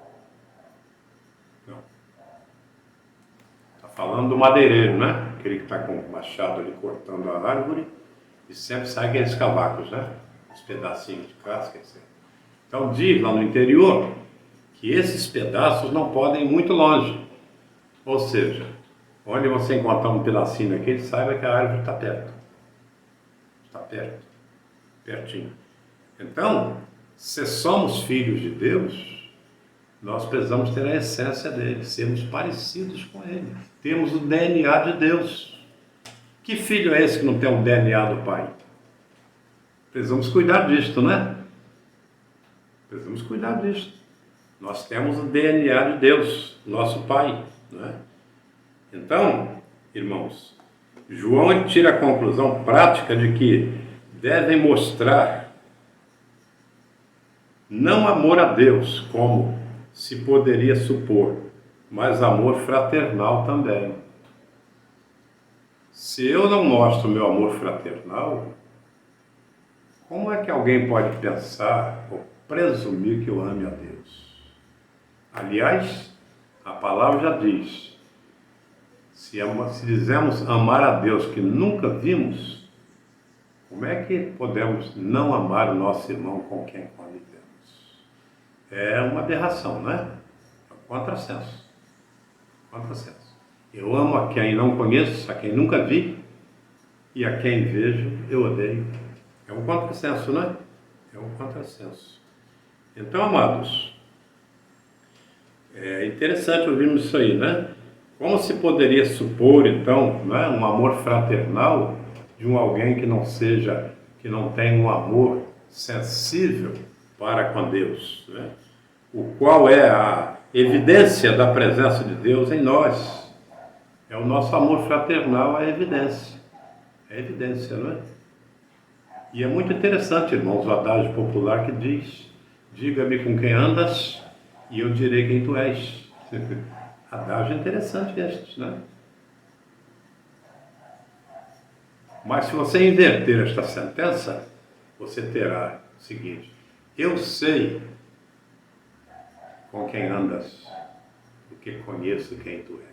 Não. Está falando do madeireiro, né? Aquele que está com o machado ali cortando a árvore e sempre sai aqueles cavacos, né? Os pedacinhos de casca, etc. Então diz lá no interior que esses pedaços não podem ir muito longe. Ou seja, onde você encontrar um pedacinho daquele, saiba que a árvore está perto. Está perto. Pertinho. Então, se somos filhos de Deus, nós precisamos ter a essência dele, sermos parecidos com ele. Temos o DNA de Deus. Que filho é esse que não tem o DNA do Pai? Precisamos cuidar disto, né? Precisamos cuidar disto. Nós temos o DNA de Deus, nosso Pai, né? Então, irmãos, João tira a conclusão prática de que devem mostrar não amor a Deus, como se poderia supor, mas amor fraternal também. Se eu não mostro meu amor fraternal, como é que alguém pode pensar ou presumir que eu ame a Deus? Aliás, a palavra já diz, se dizemos amar a Deus que nunca vimos, como é que podemos não amar o nosso irmão com quem convivemos? É uma aberração, não é? É um contrassenso. Contrassenso. Eu amo a quem não conheço, a quem nunca vi, e a quem vejo eu odeio. É um contrassenso, não é? É um contrassenso. Então, amados, é interessante ouvirmos isso aí, né? Como se poderia supor, então, né, um amor fraternal de alguém que não tenha um amor sensível para com Deus, né? O qual é a evidência da presença de Deus em nós. É o nosso amor fraternal, a evidência. É evidência, não é? E é muito interessante, irmãos, o adágio popular que diz: diga-me com quem andas e eu direi quem tu és. Adágio interessante este, né? Mas se você inverter esta sentença, você terá o seguinte: eu sei com quem andas, porque conheço quem tu és.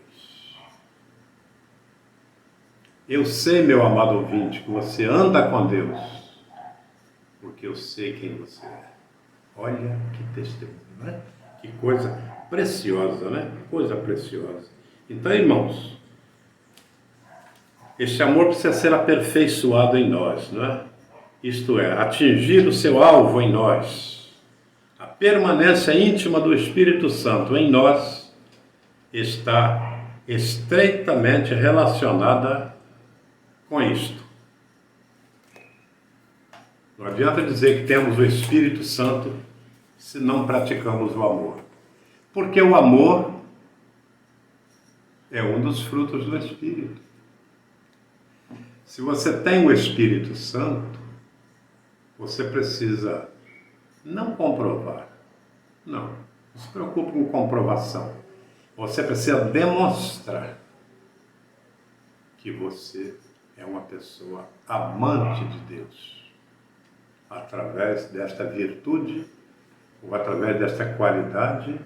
Eu sei, meu amado ouvinte, que você anda com Deus, porque eu sei quem você é. Olha que testemunho, né? Que coisa preciosa, né? Que coisa preciosa. Então, irmãos, este amor precisa ser aperfeiçoado em nós, não é? Isto é, atingir o seu alvo em nós. A permanência íntima do Espírito Santo em nós está estreitamente relacionada com isto. Não adianta dizer que temos o Espírito Santo se não praticamos o amor. Porque o amor é um dos frutos do Espírito. Se você tem o Espírito Santo, você precisa não comprovar. Não se preocupe com comprovação. Você precisa demonstrar que você é uma pessoa amante de Deus. Através desta virtude, ou através desta qualidade,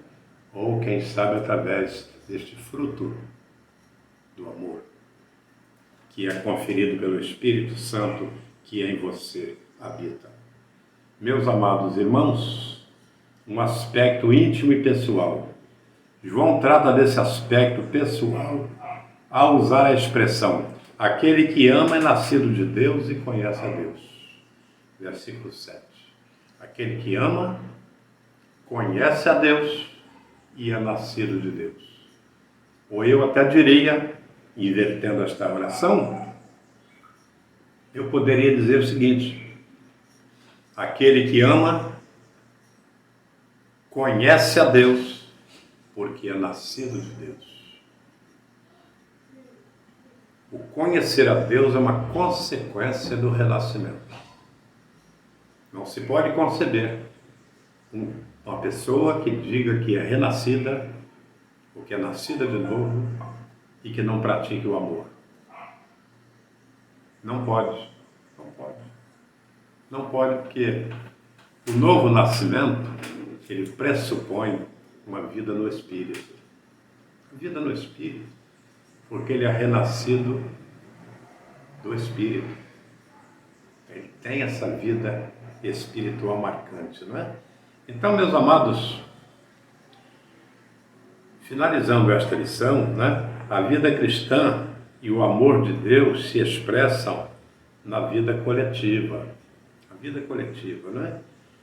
ou quem sabe através deste fruto do amor, que é conferido pelo Espírito Santo que em você habita. Meus amados irmãos, um aspecto íntimo e pessoal. João trata desse aspecto pessoal ao usar a expressão: aquele que ama é nascido de Deus e conhece a Deus. Versículo 7. Aquele que ama, conhece a Deus e é nascido de Deus. Ou eu até diria, invertendo esta oração, eu poderia dizer o seguinte: aquele que ama, conhece a Deus, porque é nascido de Deus. O conhecer a Deus é uma consequência do renascimento. Não se pode conceber uma pessoa que diga que é renascida, ou que é nascida de novo, e que não pratique o amor. Não pode. Não pode. Não pode, porque o novo nascimento, ele pressupõe uma vida no Espírito. Vida no Espírito, porque ele é renascido do Espírito. Ele tem essa vida espiritual marcante, não é? Então, meus amados, finalizando esta lição, né, a vida cristã e o amor de Deus se expressam na vida coletiva. A vida coletiva, não é?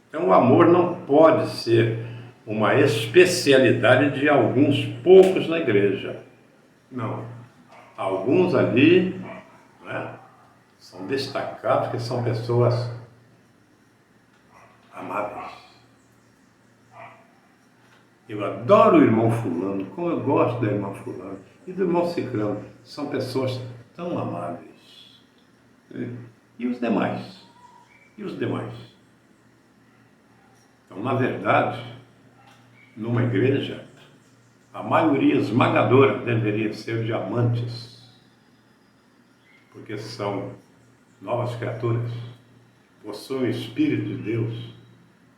Então, o amor não pode ser uma especialidade de alguns poucos na igreja. Não. Alguns ali, né, são destacados, porque são pessoas amáveis. Eu adoro o irmão fulano, como eu gosto do irmão fulano e do irmão ciclano. São pessoas tão amáveis. E os demais? E os demais? Então, na verdade, numa igreja, a maioria esmagadora deveria ser de amantes, porque são novas criaturas, possuem o Espírito de Deus,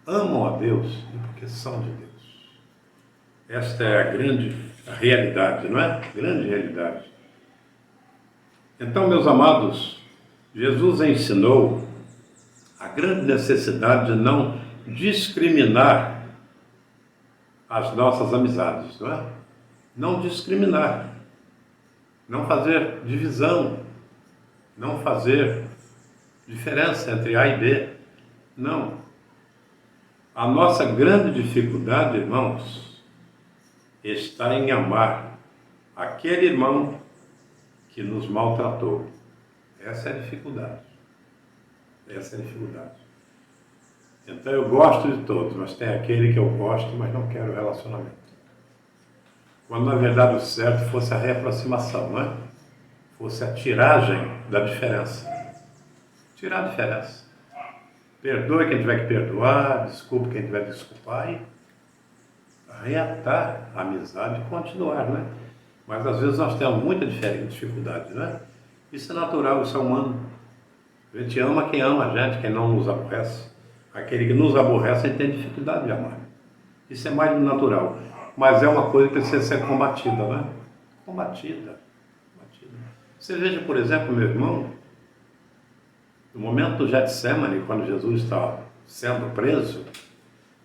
amam a Deus e porque são de Deus. Esta é a grande realidade, não é? Grande realidade. Então, meus amados, Jesus ensinou a grande necessidade de não discriminar as nossas amizades, não é? Não discriminar, não fazer divisão, não fazer diferença entre A e B. Não. A nossa grande dificuldade, irmãos, está em amar aquele irmão que nos maltratou. Essa é a dificuldade. Essa é a dificuldade. Então eu gosto de todos, mas tem aquele que eu gosto, mas não quero relacionamento. Quando na verdade o certo fosse a reaproximação, não é? Fosse a tiragem da diferença. Tirar a diferença. Perdoe quem tiver que perdoar, desculpe quem tiver que desculpar e reatar a amizade e continuar, não é? Mas às vezes nós temos muita dificuldade, não é? Isso é natural, isso é humano. A gente ama quem ama a gente, quem não nos aborrece. Aquele que nos aborrece, a gente tem dificuldade de amar. Isso é mais natural. Mas é uma coisa que precisa ser combatida, não é? Combatida. Você veja, por exemplo, meu irmão, no momento do Getsemane, quando Jesus está sendo preso,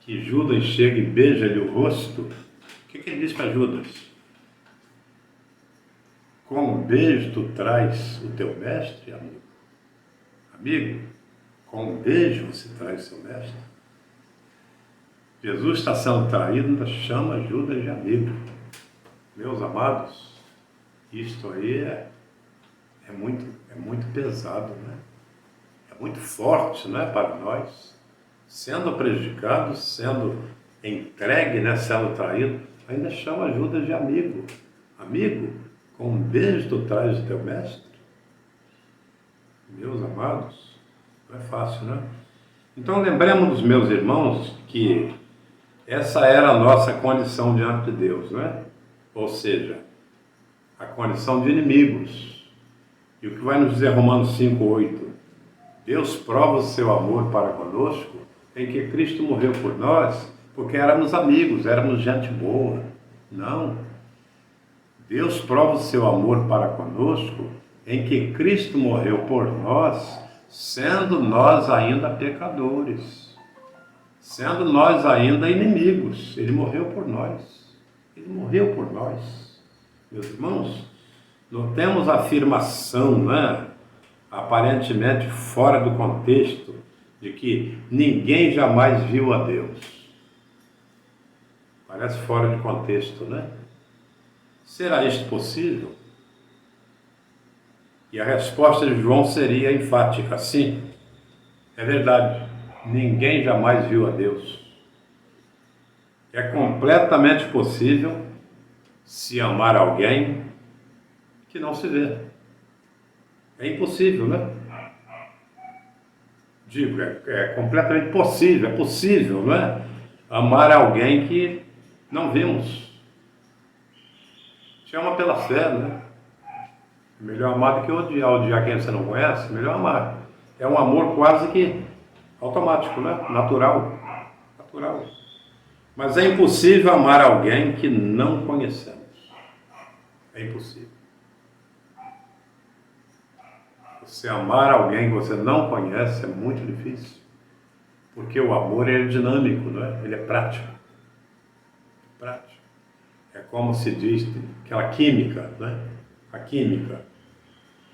que Judas chega e beija-lhe o rosto, o que ele diz para Judas? Com um beijo tu traz o teu mestre, amigo? Amigo, com um beijo você traz o seu mestre? Jesus está sendo traído, ainda chama Judas de amigo. Meus amados, Isto aí é muito pesado, né? É muito forte, né, para nós. Sendo prejudicado, sendo entregue, né, sendo traído, ainda chama ajuda de amigo. Amigo, com um beijo tu traz o teu mestre. Meus amados, não é fácil, né? Então lembremos dos meus irmãos que essa era a nossa condição diante de Deus, né? Ou seja, a condição de inimigos. E o que vai nos dizer Romanos 5:8? Deus prova o seu amor para conosco em que Cristo morreu por nós, porque éramos amigos, éramos gente boa. Não. Deus prova o seu amor para conosco em que Cristo morreu por nós, sendo nós ainda pecadores, sendo nós ainda inimigos. Ele morreu por nós. Ele morreu por nós. Meus irmãos, notemos a afirmação, né, aparentemente fora do contexto, de que ninguém jamais viu a Deus. Parece fora de contexto, né? Será isto possível? E a resposta de João seria enfática: sim, é verdade, ninguém jamais viu a Deus. É completamente possível se amar alguém que não se vê. É impossível, né? Digo, é completamente possível, é possível, não é? Amar alguém que não vimos. Se ama pela fé, né? Melhor amar do que odiar. Odiar quem você não conhece, melhor amar. É um amor quase que automático, né? Natural. Natural. Mas é impossível amar alguém que não conhecemos. É impossível. Você amar alguém que você não conhece é muito difícil. Porque o amor é dinâmico, não é? Ele é prático. Prático. É como se diz, aquela química, né? A química.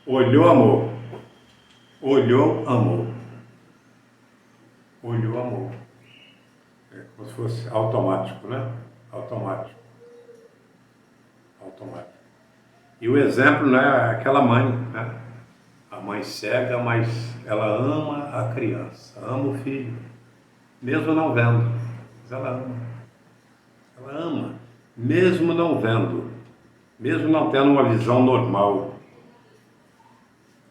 Olhou, amor. Olhou, amor. Olhou, amor. É como se fosse automático, né? Automático. Automático. E o exemplo, né, é aquela mãe, né? A mãe cega, mas ela ama a criança, ama o filho, mesmo não vendo, mas ela ama. Ela ama, mesmo não vendo, mesmo não tendo uma visão normal.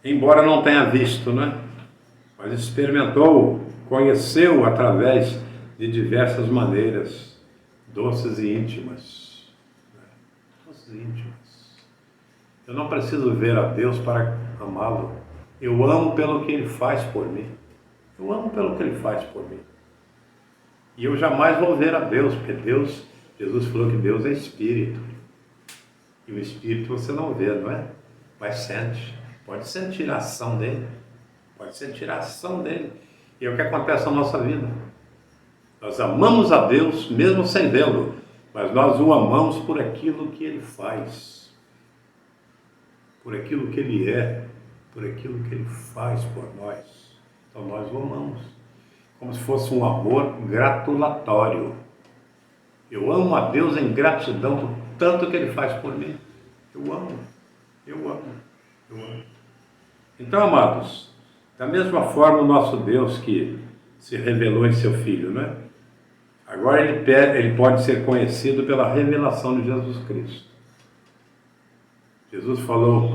Embora não tenha visto, né? Mas experimentou, conheceu através de diversas maneiras, doces e íntimas. Doces e íntimas. Eu não preciso ver a Deus para amá-lo. Eu amo pelo que Ele faz por mim. Eu amo pelo que Ele faz por mim. E eu jamais vou ver a Deus, porque Deus, Jesus falou que Deus é Espírito. E o Espírito você não vê, não é? Mas sente. Pode sentir a ação dele. Pode sentir a ação dele. E é o que acontece na nossa vida. Nós amamos a Deus mesmo sem vê-lo, mas nós o amamos por aquilo que Ele faz. Por aquilo que Ele é, por aquilo que Ele faz por nós. Então nós o amamos, como se fosse um amor gratulatório. Eu amo a Deus em gratidão por tanto que Ele faz por mim. Eu amo, eu amo, eu amo. Então, amados, da mesma forma o nosso Deus que se revelou em seu Filho, né? Agora ele pode ser conhecido pela revelação de Jesus Cristo. Jesus falou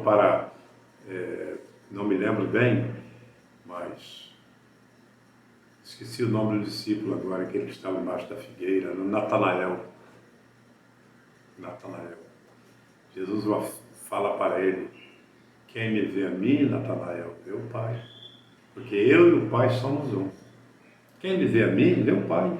para não me lembro bem, mas esqueci o nome do discípulo agora, aquele que estava embaixo da figueira, Natanael. Jesus fala para ele: quem me vê a mim, Natanael, vê o Pai, porque eu e o Pai somos um. Quem me vê a mim, vê o Pai.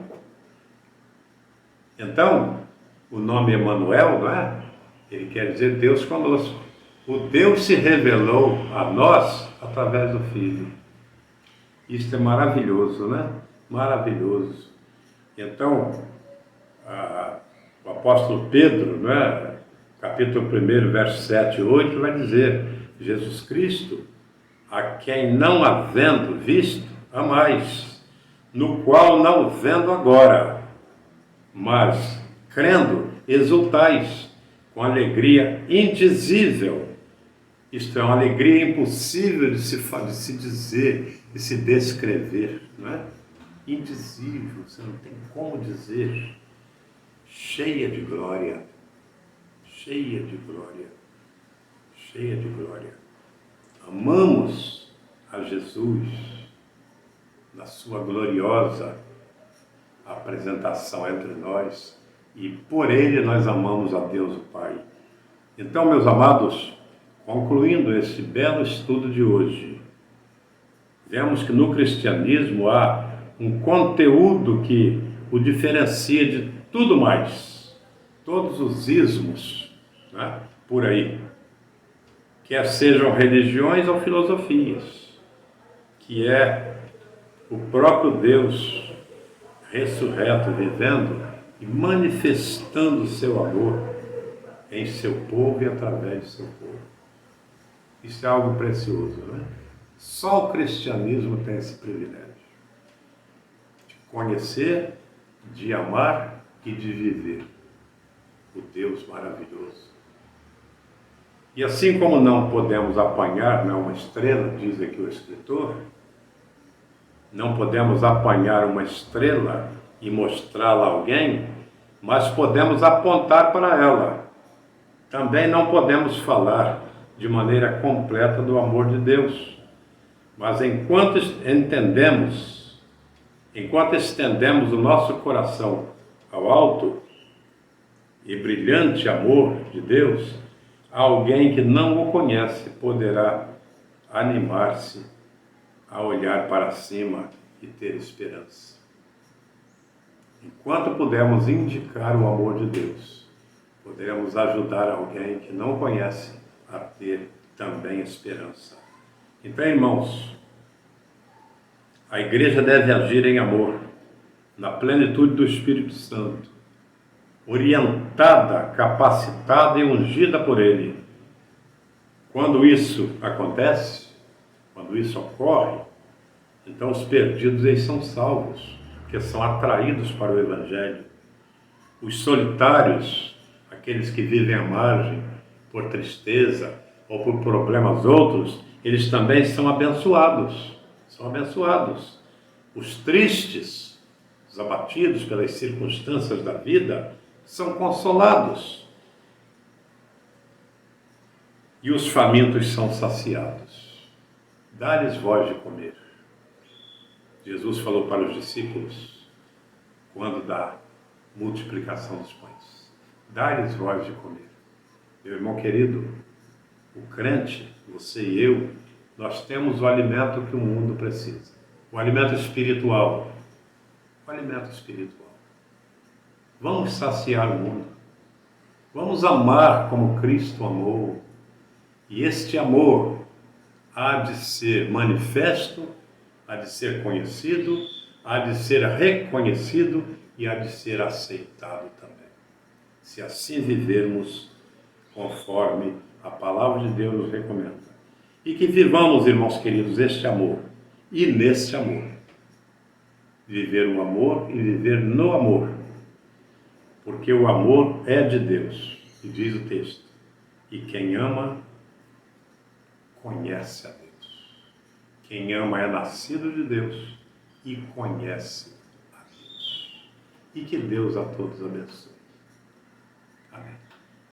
Então, o nome Emanuel, não é? Ele quer dizer Deus conosco. O Deus se revelou a nós através do Filho. Isto é maravilhoso, né? Maravilhoso. Então, o apóstolo Pedro, né? Capítulo 1, verso 7 e 8, vai dizer: Jesus Cristo, a quem não havendo visto, amais, no qual não vendo agora, mas crendo, exultais, com alegria indizível. Isto é uma alegria impossível de se dizer, de se descrever, não é? Indizível, você não tem como dizer. Cheia de glória, cheia de glória, cheia de glória. Amamos a Jesus na sua gloriosa apresentação entre nós e por Ele nós amamos a Deus o Pai. Então, meus amados, concluindo esse belo estudo de hoje, vemos que no cristianismo há um conteúdo que o diferencia de tudo mais, todos os ismos, né, por aí, quer sejam religiões ou filosofias, que é o próprio Deus ressurreto, vivendo e manifestando o seu amor em seu povo e através de seu povo. Isso é algo precioso, não é? Só o cristianismo tem esse privilégio de conhecer, de amar e de viver o Deus maravilhoso. E assim como não podemos apanhar uma estrela, diz aqui o escritor, não podemos apanhar uma estrela e mostrá-la a alguém, mas podemos apontar para ela. Também não podemos falar de maneira completa do amor de Deus, mas enquanto estendemos o nosso coração ao alto e brilhante amor de Deus, alguém que não o conhece poderá animar-se a olhar para cima e ter esperança. Enquanto pudermos indicar o amor de Deus, poderemos ajudar alguém que não conhece a ter também esperança. Então, irmãos, a igreja deve agir em amor, na plenitude do Espírito Santo, orientada, capacitada e ungida por Ele. Quando isso acontece, quando isso ocorre, então os perdidos eles são salvos, porque são atraídos para o Evangelho. Os solitários, aqueles que vivem à margem por tristeza ou por problemas outros, eles também são abençoados. São abençoados. Os tristes, os abatidos pelas circunstâncias da vida, são consolados. E os famintos são saciados. Dá-lhes voz de comer. Jesus falou para os discípulos, quando da multiplicação dos pães: dá-lhes voz de comer. Meu irmão querido, o crente, você e eu, nós temos o alimento que o mundo precisa. O alimento espiritual. O alimento espiritual. Vamos saciar o mundo. Vamos amar como Cristo amou. E este amor há de ser manifesto, há de ser conhecido, há de ser reconhecido e há de ser aceitado também. Se assim vivermos conforme a palavra de Deus nos recomenda. E que vivamos, irmãos queridos, este amor. E neste amor. Viver o amor e viver no amor. Porque o amor é de Deus. E diz o texto: e quem ama, conhece a Deus. Quem ama é nascido de Deus e conhece a Deus. E que Deus a todos abençoe. Amém.